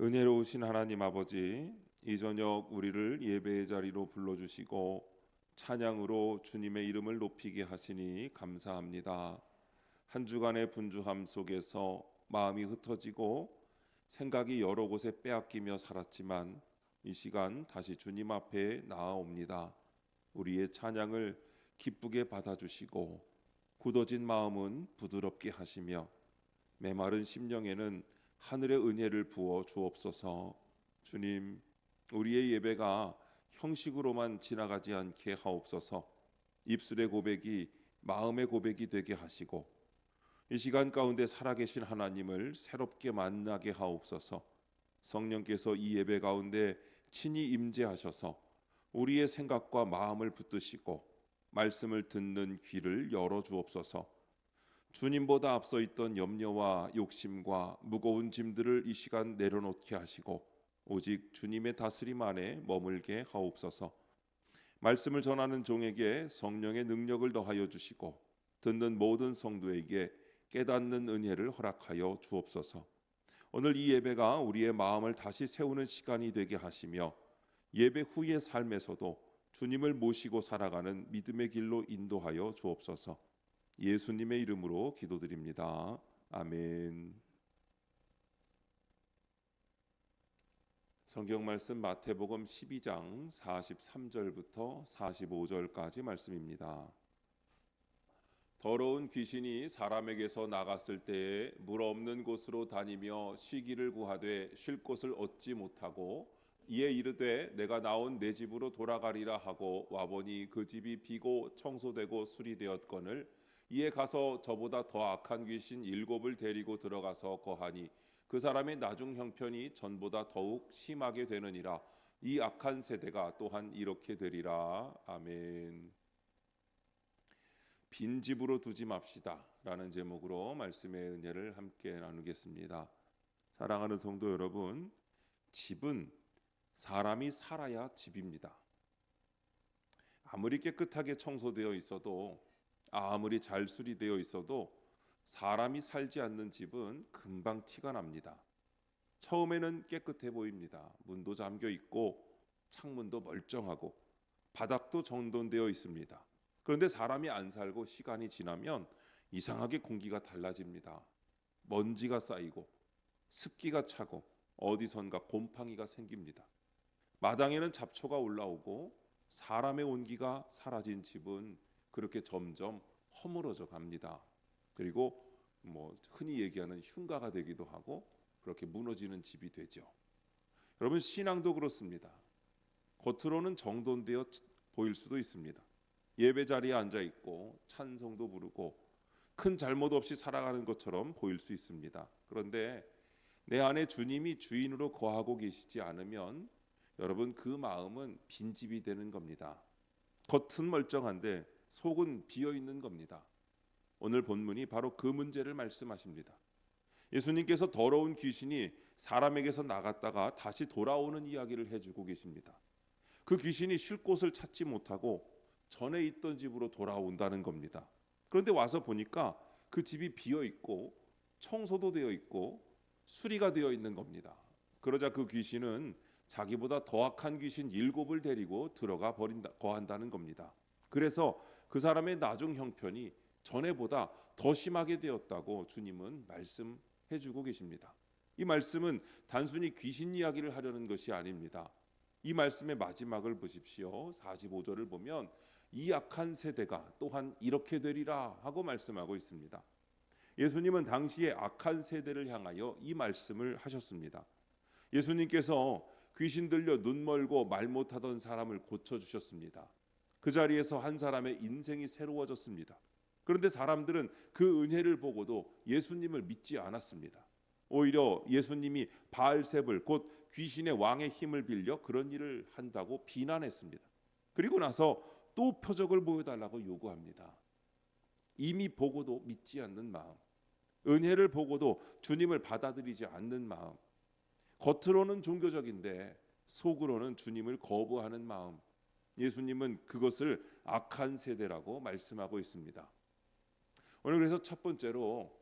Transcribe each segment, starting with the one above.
은혜로우신 하나님 아버지, 이 저녁 우리를 예배의 자리로 불러주시고 찬양으로 주님의 이름을 높이게 하시니 감사합니다. 한 주간의 분주함 속에서 마음이 흩어지고 생각이 여러 곳에 빼앗기며 살았지만 이 시간 다시 주님 앞에 나아옵니다. 우리의 찬양을 기쁘게 받아주시고 굳어진 마음은 부드럽게 하시며 메마른 심령에는 하늘의 은혜를 부어 주옵소서. 주님, 우리의 예배가 형식으로만 지나가지 않게 하옵소서. 입술의 고백이 마음의 고백이 되게 하시고 이 시간 가운데 살아계신 하나님을 새롭게 만나게 하옵소서. 성령께서 이 예배 가운데 친히 임재하셔서 우리의 생각과 마음을 붙드시고 말씀을 듣는 귀를 열어 주옵소서. 주님보다 앞서 있던 염려와 욕심과 무거운 짐들을 이 시간 내려놓게 하시고 오직 주님의 다스림 안에 머물게 하옵소서. 말씀을 전하는 종에게 성령의 능력을 더하여 주시고 듣는 모든 성도에게 깨닫는 은혜를 허락하여 주옵소서. 오늘 이 예배가 우리의 마음을 다시 세우는 시간이 되게 하시며 예배 후의 삶에서도 주님을 모시고 살아가는 믿음의 길로 인도하여 주옵소서. 예수님의 이름으로 기도드립니다. 아멘. 성경 말씀 마태복음 12장 43절부터 45절까지 말씀입니다. 더러운 귀신이 사람에게서 나갔을 때에 물 없는 곳으로 다니며 쉬기를 구하되 쉴 곳을 얻지 못하고 이에 이르되 내가 나온 내 집으로 돌아가리라 하고 와보니 그 집이 비고 청소되고 수리되었거늘 이에 가서 저보다 더 악한 귀신 7을 데리고 들어가서 거하니 그 사람의 나중 형편이 전보다 더욱 심하게 되느니라. 이 악한 세대가 또한 이렇게 되리라. 아멘. 빈집으로 두지 맙시다 라는 제목으로 말씀의 은혜를 함께 나누겠습니다. 사랑하는 성도 여러분, 집은 사람이 살아야 집입니다. 아무리 깨끗하게 청소되어 있어도 아무리 잘 수리되어 있어도 사람이 살지 않는 집은 금방 티가 납니다. 처음에는 깨끗해 보입니다. 문도 잠겨 있고 창문도 멀쩡하고 바닥도 정돈되어 있습니다. 그런데 사람이 안 살고 시간이 지나면 이상하게 공기가 달라집니다. 먼지가 쌓이고 습기가 차고 어디선가 곰팡이가 생깁니다. 마당에는 잡초가 올라오고 사람의 온기가 사라진 집은 그렇게 점점 허물어져 갑니다. 그리고 흔히 얘기하는 흉가가 되기도 하고 그렇게 무너지는 집이 되죠. 여러분, 신앙도 그렇습니다. 겉으로는 정돈되어 보일 수도 있습니다. 예배 자리에 앉아 있고 찬송도 부르고 큰 잘못 없이 살아가는 것처럼 보일 수 있습니다. 그런데 내 안에 주님이 주인으로 거하고 계시지 않으면 여러분, 그 마음은 빈집이 되는 겁니다. 겉은 멀쩡한데 속은 비어 있는 겁니다. 오늘 본문이 바로 그 문제를 말씀하십니다. 예수님께서 더러운 귀신이 사람에게서 나갔다가 다시 돌아오는 이야기를 해주고 계십니다. 그 귀신이 쉴 곳을 찾지 못하고 전에 있던 집으로 돌아온다는 겁니다. 그런데 와서 보니까 그 집이 비어 있고 청소도 되어 있고 수리가 되어 있는 겁니다. 그러자 그 귀신은 자기보다 더 악한 귀신 7을 데리고 들어가 거한다는 겁니다. 그래서 그 사람의 나중 형편이 전에보다 더 심하게 되었다고 주님은 말씀해주고 계십니다. 이 말씀은 단순히 귀신 이야기를 하려는 것이 아닙니다. 이 말씀의 마지막을 보십시오. 45절을 보면 이 악한 세대가 또한 이렇게 되리라 하고 말씀하고 있습니다. 예수님은 당시에 악한 세대를 향하여 이 말씀을 하셨습니다. 예수님께서 귀신 들려 눈 멀고 말 못하던 사람을 고쳐주셨습니다. 그 자리에서 한 사람의 인생이 새로워졌습니다. 그런데 사람들은 그 은혜를 보고도 예수님을 믿지 않았습니다. 오히려 예수님이 바알세불 곧 귀신의 왕의 힘을 빌려 그런 일을 한다고 비난했습니다. 그리고 나서 또 표적을 보여달라고 요구합니다. 이미 보고도 믿지 않는 마음, 은혜를 보고도 주님을 받아들이지 않는 마음, 겉으로는 종교적인데 속으로는 주님을 거부하는 마음, 예수님은 그것을 악한 세대라고 말씀하고 있습니다. 오늘 그래서 첫 번째로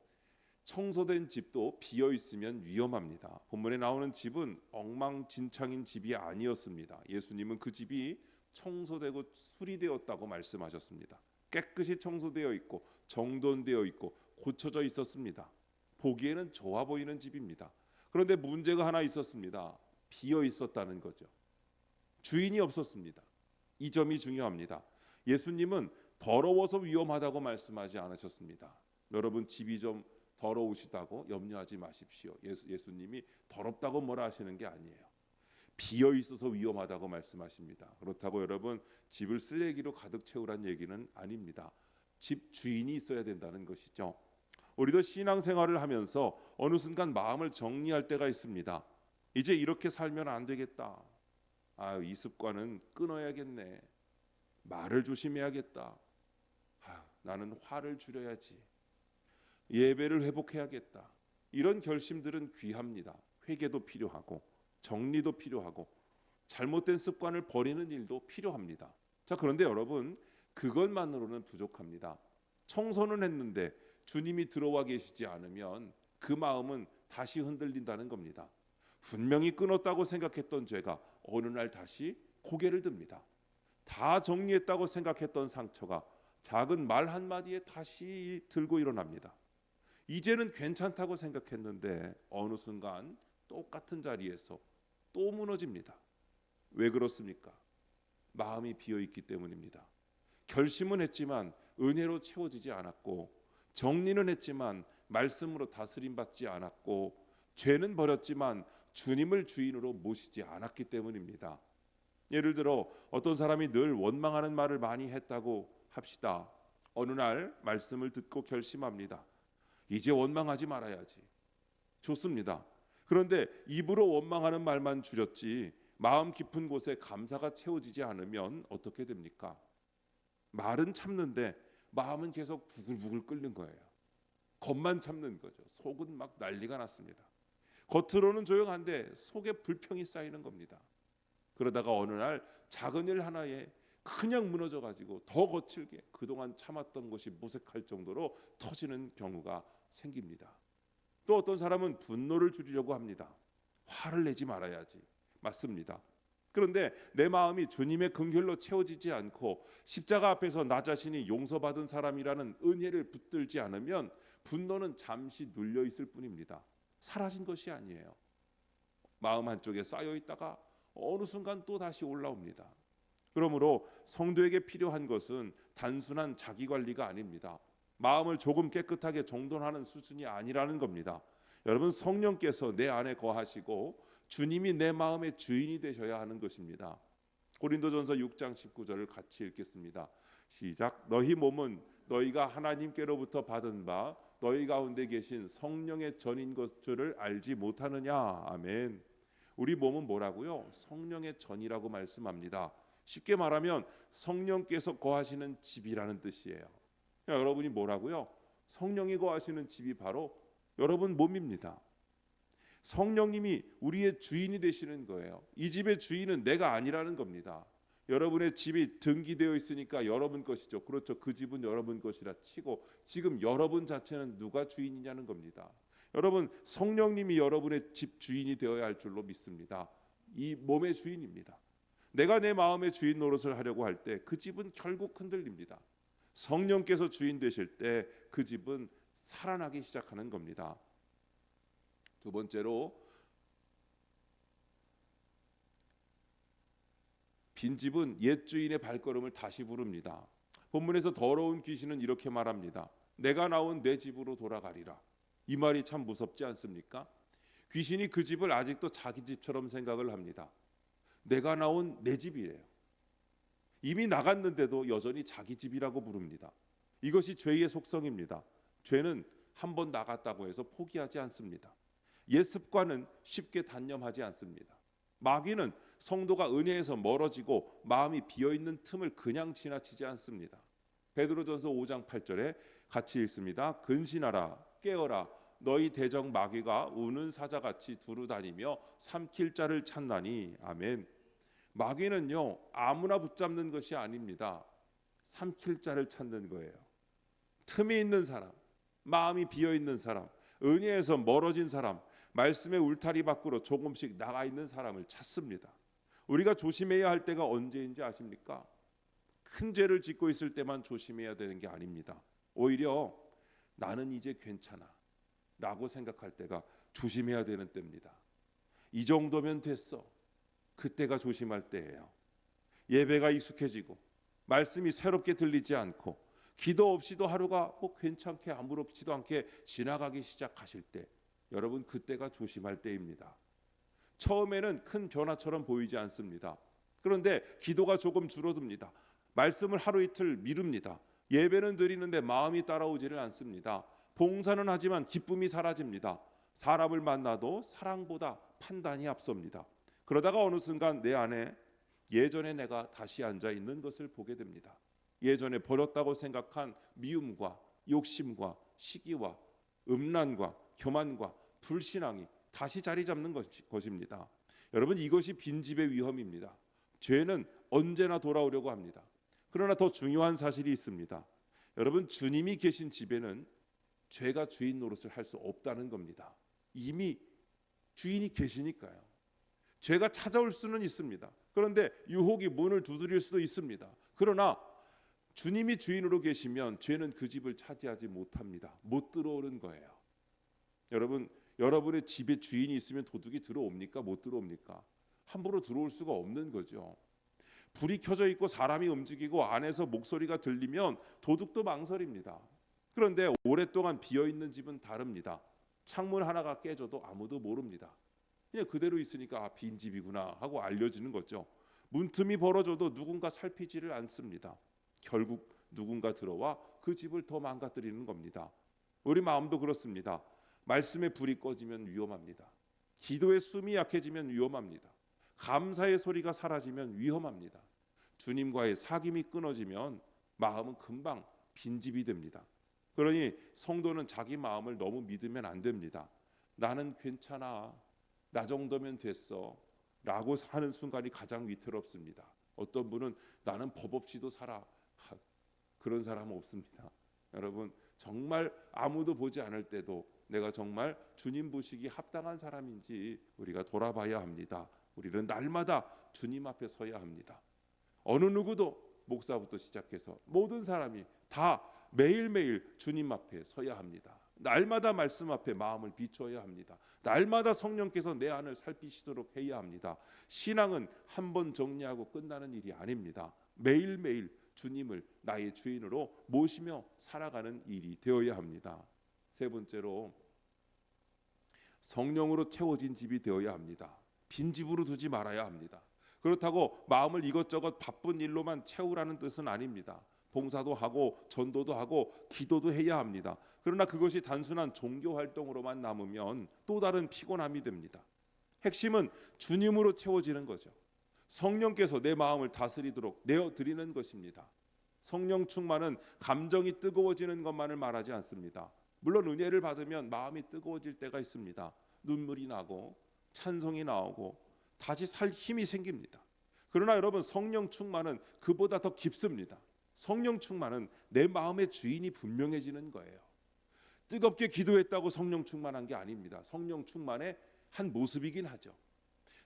청소된 집도 비어 있으면 위험합니다. 본문에 나오는 집은 엉망진창인 집이 아니었습니다. 예수님은 그 집이 청소되고 수리되었다고 말씀하셨습니다. 깨끗이 청소되어 있고 정돈되어 있고 고쳐져 있었습니다. 보기에는 좋아 보이는 집입니다. 그런데 문제가 하나 있었습니다. 비어 있었다는 거죠. 주인이 없었습니다. 이 점이 중요합니다. 예수님은 더러워서 위험하다고 말씀하지 않으셨습니다. 여러분, 집이 좀 더러우시다고 염려하지 마십시오. 예수님이 더럽다고 뭐라 하시는 게 아니에요. 비어 있어서 위험하다고 말씀하십니다. 그렇다고 여러분, 집을 쓰레기로 가득 채우란 얘기는 아닙니다. 집 주인이 있어야 된다는 것이죠. 우리도 신앙생활을 하면서 어느 순간 마음을 정리할 때가 있습니다. 이제 이렇게 살면 안 되겠다. 이 습관은 끊어야겠네. 말을 조심해야겠다. 나는 화를 줄여야지. 예배를 회복해야겠다. 이런 결심들은 귀합니다. 회개도 필요하고 정리도 필요하고 잘못된 습관을 버리는 일도 필요합니다. 자, 그런데 여러분, 그것만으로는 부족합니다. 청소는 했는데 주님이 들어와 계시지 않으면 그 마음은 다시 흔들린다는 겁니다. 분명히 끊었다고 생각했던 죄가 어느 날 다시 고개를 듭니다. 다 정리했다고 생각했던 상처가 작은 말 한마디에 다시 들고 일어납니다. 이제는 괜찮다고 생각했는데 어느 순간 똑같은 자리에서 또 무너집니다. 왜 그렇습니까? 마음이 비어있기 때문입니다. 결심은 했지만 은혜로 채워지지 않았고, 정리는 했지만 말씀으로 다스림받지 않았고, 죄는 버렸지만 주님을 주인으로 모시지 않았기 때문입니다. 예를 들어 어떤 사람이 늘 원망하는 말을 많이 했다고 합시다. 어느 날 말씀을 듣고 결심합니다. 이제 원망하지 말아야지. 좋습니다. 그런데 입으로 원망하는 말만 줄였지 마음 깊은 곳에 감사가 채워지지 않으면 어떻게 됩니까? 말은 참는데 마음은 계속 부글부글 끓는 거예요. 겉만 참는 거죠. 속은 막 난리가 났습니다. 겉으로는 조용한데 속에 불평이 쌓이는 겁니다. 그러다가 어느 날 작은 일 하나에 그냥 무너져가지고 더 거칠게 그동안 참았던 것이 무색할 정도로 터지는 경우가 생깁니다. 또 어떤 사람은 분노를 줄이려고 합니다. 화를 내지 말아야지. 맞습니다. 그런데 내 마음이 주님의 긍휼로 채워지지 않고 십자가 앞에서 나 자신이 용서받은 사람이라는 은혜를 붙들지 않으면 분노는 잠시 눌려 있을 뿐입니다. 사라진 것이 아니에요. 마음 한쪽에 쌓여 있다가 어느 순간 또 다시 올라옵니다. 그러므로 성도에게 필요한 것은 단순한 자기 관리가 아닙니다. 마음을 조금 깨끗하게 정돈하는 수준이 아니라는 겁니다. 여러분, 성령께서 내 안에 거하시고 주님이 내 마음의 주인이 되셔야 하는 것입니다. 고린도전서 6장 19절을 같이 읽겠습니다. 시작. 너희 몸은 너희가 하나님께로부터 받은 바 너희 가운데 계신 성령의 전인 것들을 알지 못하느냐. 아멘. 우리 몸은 뭐라고요? 성령의 전이라고 말씀합니다. 쉽게 말하면 성령께서 거하시는 집이라는 뜻이에요. 여러분이 뭐라고요? 성령이 거하시는 집이 바로 여러분 몸입니다. 성령님이 우리의 주인이 되시는 거예요. 이 집의 주인은 내가 아니라는 겁니다. 여러분의 집이 등기되어 있으니까 여러분 것이죠. 그렇죠. 그 집은 여러분 것이라 치고 지금 여러분 자체는 누가 주인이냐는 겁니다. 여러분, 성령님이 여러분의 집 주인이 되어야 할 줄로 믿습니다. 이 몸의 주인입니다. 내가 내 마음의 주인 노릇을 하려고 할 때 그 집은 결국 흔들립니다. 성령께서 주인 되실 때 그 집은 살아나기 시작하는 겁니다. 두 번째로, 빈집은 옛 주인의 발걸음을 다시 부릅니다. 본문에서 더러운 귀신은 이렇게 말합니다. 내가 나온 내 집으로 돌아가리라. 이 말이 참 무섭지 않습니까? 귀신이 그 집을 아직도 자기 집처럼 생각을 합니다. 내가 나온 내 집이에요. 이미 나갔는데도 여전히 자기 집이라고 부릅니다. 이것이 죄의 속성입니다. 죄는 한 번 나갔다고 해서 포기하지 않습니다. 옛 습관은 쉽게 단념하지 않습니다. 마귀는 성도가 은혜에서 멀어지고 마음이 비어있는 틈을 그냥 지나치지 않습니다. 베드로전서 5장 8절에 같이 읽습니다. 근신하라, 깨어라, 너희 대적 마귀가 우는 사자같이 두루다니며 삼킬 자를 찾나니. 아멘. 마귀는요, 아무나 붙잡는 것이 아닙니다. 삼킬 자를 찾는 거예요. 틈이 있는 사람, 마음이 비어있는 사람, 은혜에서 멀어진 사람, 말씀의 울타리 밖으로 조금씩 나가 있는 사람을 찾습니다. 우리가 조심해야 할 때가 언제인지 아십니까? 큰 죄를 짓고 있을 때만 조심해야 되는 게 아닙니다. 오히려 나는 이제 괜찮아 라고 생각할 때가 조심해야 되는 때입니다. 이 정도면 됐어. 그때가 조심할 때예요. 예배가 익숙해지고 말씀이 새롭게 들리지 않고 기도 없이도 하루가 괜찮게 아무렇지도 않게 지나가기 시작하실 때, 여러분 그때가 조심할 때입니다. 처음에는 큰 변화처럼 보이지 않습니다. 그런데 기도가 조금 줄어듭니다. 말씀을 하루 이틀 미룹니다. 예배는 드리는데 마음이 따라오지를 않습니다. 봉사는 하지만 기쁨이 사라집니다. 사람을 만나도 사랑보다 판단이 앞섭니다. 그러다가 어느 순간 내 안에 예전에 내가 다시 앉아 있는 것을 보게 됩니다. 예전에 버렸다고 생각한 미움과 욕심과 시기와 음란과 교만과 불신앙이 다시 자리 잡는 것입니다. 여러분, 이것이 빈집의 위험입니다. 죄는 언제나 돌아오려고 합니다. 그러나 더 중요한 사실이 있습니다. 여러분, 주님이 계신 집에는 죄가 주인 노릇을 할 수 없다는 겁니다. 이미 주인이 계시니까요. 죄가 찾아올 수는 있습니다. 그런데 유혹이 문을 두드릴 수도 있습니다. 그러나 주님이 주인으로 계시면 죄는 그 집을 차지하지 못합니다. 못 들어오는 거예요. 여러분, 여러분의 집에 주인이 있으면 도둑이 들어옵니까? 못 들어옵니까? 함부로 들어올 수가 없는 거죠. 불이 켜져 있고 사람이 움직이고 안에서 목소리가 들리면 도둑도 망설입니다. 그런데 오랫동안 비어있는 집은 다릅니다. 창문 하나가 깨져도 아무도 모릅니다. 그냥 그대로 있으니까 빈집이구나 하고 알려지는 거죠. 문틈이 벌어져도 누군가 살피지를 않습니다. 결국 누군가 들어와 그 집을 더 망가뜨리는 겁니다. 우리 마음도 그렇습니다. 말씀의 불이 꺼지면 위험합니다. 기도의 숨이 약해지면 위험합니다. 감사의 소리가 사라지면 위험합니다. 주님과의 사귐이 끊어지면 마음은 금방 빈집이 됩니다. 그러니 성도는 자기 마음을 너무 믿으면 안 됩니다. 나는 괜찮아, 나 정도면 됐어 라고 하는 순간이 가장 위태롭습니다. 어떤 분은 나는 법 없이도 살아, 그런 사람은 없습니다. 여러분, 정말 아무도 보지 않을 때도 내가 정말 주님 보시기 합당한 사람인지 우리가 돌아봐야 합니다. 우리는 날마다 주님 앞에 서야 합니다. 어느 누구도, 목사부터 시작해서 모든 사람이 다 매일매일 주님 앞에 서야 합니다. 날마다 말씀 앞에 마음을 비춰야 합니다. 날마다 성령께서 내 안을 살피시도록 해야 합니다. 신앙은 한 번 정리하고 끝나는 일이 아닙니다. 매일매일 주님을 나의 주인으로 모시며 살아가는 일이 되어야 합니다. 세 번째로, 성령으로 채워진 집이 되어야 합니다. 빈집으로 두지 말아야 합니다. 그렇다고 마음을 이것저것 바쁜 일로만 채우라는 뜻은 아닙니다. 봉사도 하고 전도도 하고 기도도 해야 합니다. 그러나 그것이 단순한 종교 활동으로만 남으면 또 다른 피곤함이 됩니다. 핵심은 주님으로 채워지는 거죠. 성령께서 내 마음을 다스리도록 내어드리는 것입니다. 성령 충만은 감정이 뜨거워지는 것만을 말하지 않습니다. 물론 은혜를 받으면 마음이 뜨거워질 때가 있습니다. 눈물이 나고 찬송이 나오고 다시 살 힘이 생깁니다. 그러나 여러분, 성령 충만은 그보다 더 깊습니다. 성령 충만은 내 마음의 주인이 분명해지는 거예요. 뜨겁게 기도했다고 성령 충만한 게 아닙니다. 성령 충만의 한 모습이긴 하죠.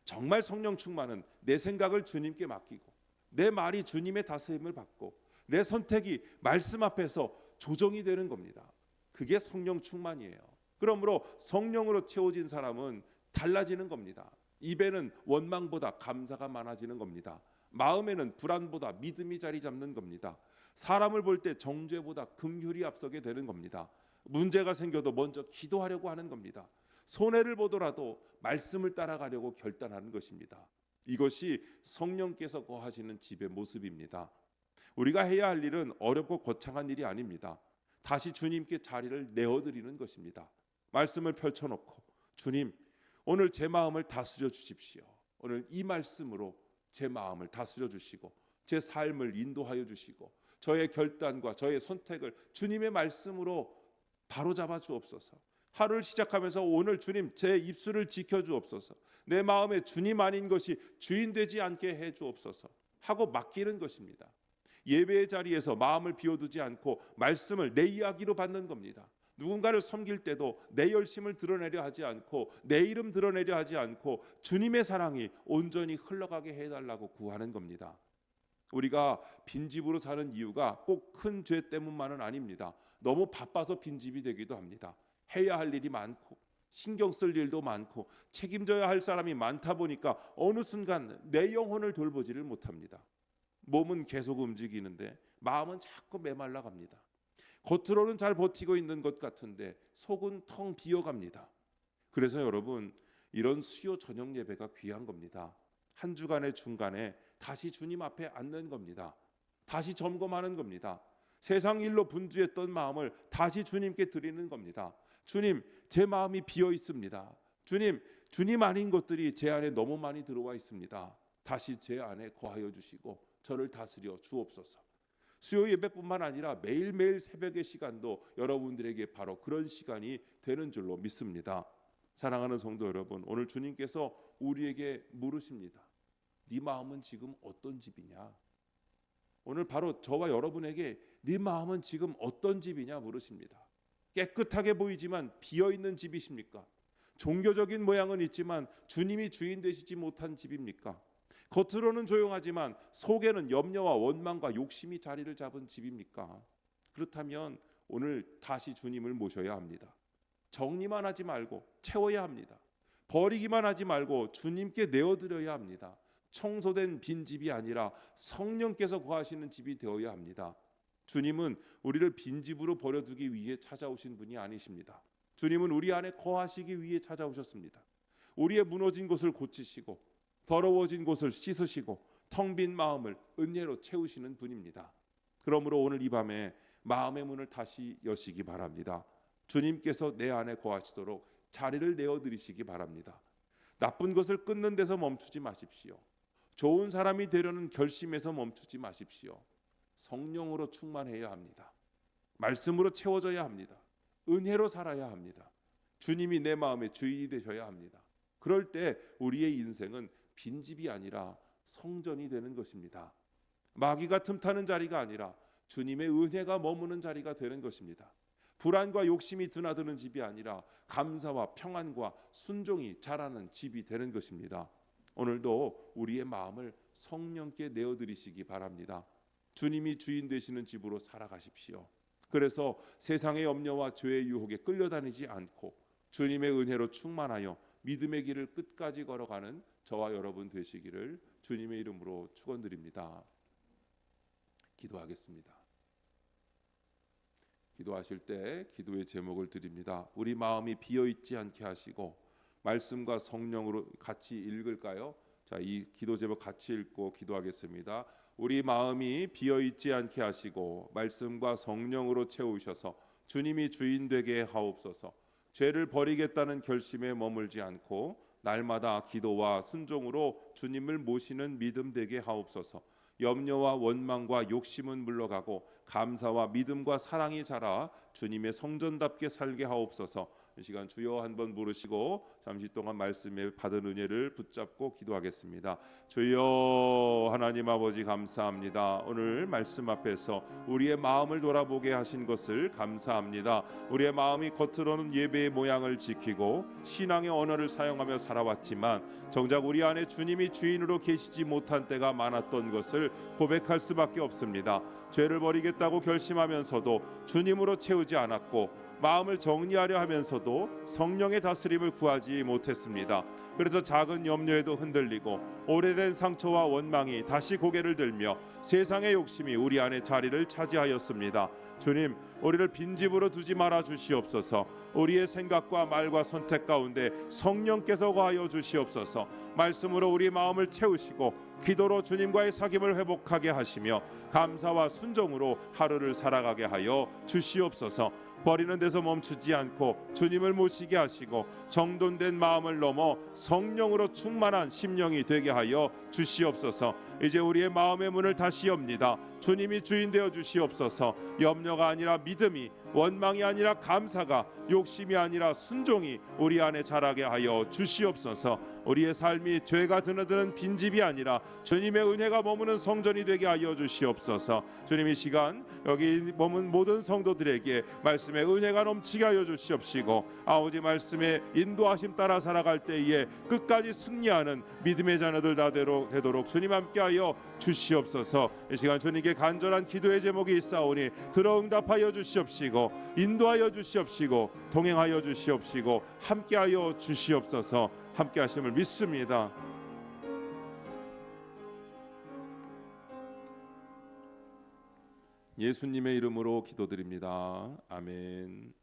정말 성령 충만은 내 생각을 주님께 맡기고 내 말이 주님의 다스림을 받고 내 선택이 말씀 앞에서 조정이 되는 겁니다. 그게 성령 충만이에요. 그러므로 성령으로 채워진 사람은 달라지는 겁니다. 입에는 원망보다 감사가 많아지는 겁니다. 마음에는 불안보다 믿음이 자리 잡는 겁니다. 사람을 볼 때 정죄보다 긍휼이 앞서게 되는 겁니다. 문제가 생겨도 먼저 기도하려고 하는 겁니다. 손해를 보더라도 말씀을 따라가려고 결단하는 것입니다. 이것이 성령께서 거하시는 집의 모습입니다. 우리가 해야 할 일은 어렵고 거창한 일이 아닙니다. 다시 주님께 자리를 내어드리는 것입니다. 말씀을 펼쳐놓고, 주님, 오늘 제 마음을 다스려 주십시오. 오늘 이 말씀으로 제 마음을 다스려 주시고 제 삶을 인도하여 주시고 저의 결단과 저의 선택을 주님의 말씀으로 바로잡아 주옵소서. 하루를 시작하면서 오늘 주님 제 입술을 지켜 주옵소서. 내 마음에 주님 아닌 것이 주인 되지 않게 해 주옵소서 하고 맡기는 것입니다. 예배의 자리에서 마음을 비워두지 않고 말씀을 내 이야기로 받는 겁니다. 누군가를 섬길 때도 내 열심을 드러내려 하지 않고 내 이름 드러내려 하지 않고 주님의 사랑이 온전히 흘러가게 해달라고 구하는 겁니다. 우리가 빈집으로 사는 이유가 꼭 큰 죄 때문만은 아닙니다. 너무 바빠서 빈집이 되기도 합니다. 해야 할 일이 많고 신경 쓸 일도 많고 책임져야 할 사람이 많다 보니까 어느 순간 내 영혼을 돌보지를 못합니다. 몸은 계속 움직이는데 마음은 자꾸 메말라 갑니다. 겉으로는 잘 버티고 있는 것 같은데 속은 텅 비어갑니다. 그래서 여러분, 이런 수요 저녁 예배가 귀한 겁니다. 한 주간의 중간에 다시 주님 앞에 앉는 겁니다. 다시 점검하는 겁니다. 세상 일로 분주했던 마음을 다시 주님께 드리는 겁니다. 주님, 제 마음이 비어 있습니다. 주님 아닌 것들이 제 안에 너무 많이 들어와 있습니다. 다시 제 안에 거하여 주시고 저를 다스려 주옵소서. 수요 예배뿐만 아니라 매일매일 새벽의 시간도 여러분들에게 바로 그런 시간이 되는 줄로 믿습니다. 사랑하는 성도 여러분, 오늘 주님께서 우리에게 물으십니다. 네 마음은 지금 어떤 집이냐? 오늘 바로 저와 여러분에게 네 마음은 지금 어떤 집이냐 물으십니다. 깨끗하게 보이지만 비어있는 집이십니까? 종교적인 모양은 있지만 주님이 주인 되시지 못한 집입니까? 겉으로는 조용하지만 속에는 염려와 원망과 욕심이 자리를 잡은 집입니까? 그렇다면 오늘 다시 주님을 모셔야 합니다. 정리만 하지 말고 채워야 합니다. 버리기만 하지 말고 주님께 내어드려야 합니다. 청소된 빈집이 아니라 성령께서 거하시는 집이 되어야 합니다. 주님은 우리를 빈집으로 버려두기 위해 찾아오신 분이 아니십니다. 주님은 우리 안에 거하시기 위해 찾아오셨습니다. 우리의 무너진 곳을 고치시고 더러워진 곳을 씻으시고 텅 빈 마음을 은혜로 채우시는 분입니다. 그러므로 오늘 이 밤에 마음의 문을 다시 여시기 바랍니다. 주님께서 내 안에 거하시도록 자리를 내어드리시기 바랍니다. 나쁜 것을 끊는 데서 멈추지 마십시오. 좋은 사람이 되려는 결심에서 멈추지 마십시오. 성령으로 충만해야 합니다. 말씀으로 채워져야 합니다. 은혜로 살아야 합니다. 주님이 내 마음의 주인이 되셔야 합니다. 그럴 때 우리의 인생은 빈집이 아니라 성전이 되는 것입니다. 마귀가 틈타는 자리가 아니라 주님의 은혜가 머무는 자리가 되는 것입니다. 불안과 욕심이 드나드는 집이 아니라 감사와 평안과 순종이 자라는 집이 되는 것입니다. 오늘도 우리의 마음을 성령께 내어드리시기 바랍니다. 주님이 주인 되시는 집으로 살아가십시오. 그래서 세상의 염려와 죄의 유혹에 끌려다니지 않고 주님의 은혜로 충만하여 믿음의 길을 끝까지 걸어가는 저와 여러분 되시기를 주님의 이름으로 축원드립니다. 기도하겠습니다. 기도하실 때 기도의 제목을 드립니다. 우리 마음이 비어있지 않게 하시고 말씀과 성령으로 같이 읽을까요? 자, 이 기도 제목 같이 읽고 기도하겠습니다. 우리 마음이 비어있지 않게 하시고 말씀과 성령으로 채우셔서 주님이 주인 되게 하옵소서. 죄를 버리겠다는 결심에 머물지 않고 날마다 기도와 순종으로 주님을 모시는 믿음 되게 하옵소서. 염려와 원망과 욕심은 물러가고 감사와 믿음과 사랑이 자라 주님의 성전답게 살게 하옵소서. 이 시간 주여 한번 부르시고 잠시 동안 말씀에 받은 은혜를 붙잡고 기도하겠습니다. 주여 하나님 아버지 감사합니다. 오늘 말씀 앞에서 우리의 마음을 돌아보게 하신 것을 감사합니다. 우리의 마음이 겉으로는 예배의 모양을 지키고 신앙의 언어를 사용하며 살아왔지만 정작 우리 안에 주님이 주인으로 계시지 못한 때가 많았던 것을 고백할 수밖에 없습니다. 죄를 버리겠다고 결심하면서도 주님으로 채우지 않았고 마음을 정리하려 하면서도 성령의 다스림을 구하지 못했습니다. 그래서 작은 염려에도 흔들리고 오래된 상처와 원망이 다시 고개를 들며 세상의 욕심이 우리 안에 자리를 차지하였습니다. 주님, 우리를 빈집으로 두지 말아 주시옵소서. 우리의 생각과 말과 선택 가운데 성령께서 거하여 주시옵소서. 말씀으로 우리 마음을 채우시고 기도로 주님과의 사귐을 회복하게 하시며 감사와 순종으로 하루를 살아가게 하여 주시옵소서. 버리는 데서 멈추지 않고 주님을 모시게 하시고 정돈된 마음을 넘어 성령으로 충만한 심령이 되게 하여 주시옵소서. 이제 우리의 마음의 문을 다시 엽니다. 주님이 주인 되어 주시옵소서. 염려가 아니라 믿음이, 원망이 아니라 감사가, 욕심이 아니라 순종이 우리 안에 자라게 하여 주시옵소서. 우리의 삶이 죄가 드나드는 빈집이 아니라 주님의 은혜가 머무는 성전이 되게 하여 주시옵소서. 주님, 이 시간 여기 머문 모든 성도들에게 말씀의 은혜가 넘치게 하여 주시옵시고, 아버지 말씀의 인도하심 따라 살아갈 때에 끝까지 승리하는 믿음의 자녀들 다 되도록 주님 함께하여 주시옵소서. 이 시간 주님께 간절한 기도의 제목이 있사오니 들어 응답하여 주시옵시고, 인도하여 주시옵시고, 동행하여 주시옵시고, 함께하여 주시옵소서. 함께하심을 믿습니다. 예수님의 이름으로 기도드립니다. 아멘.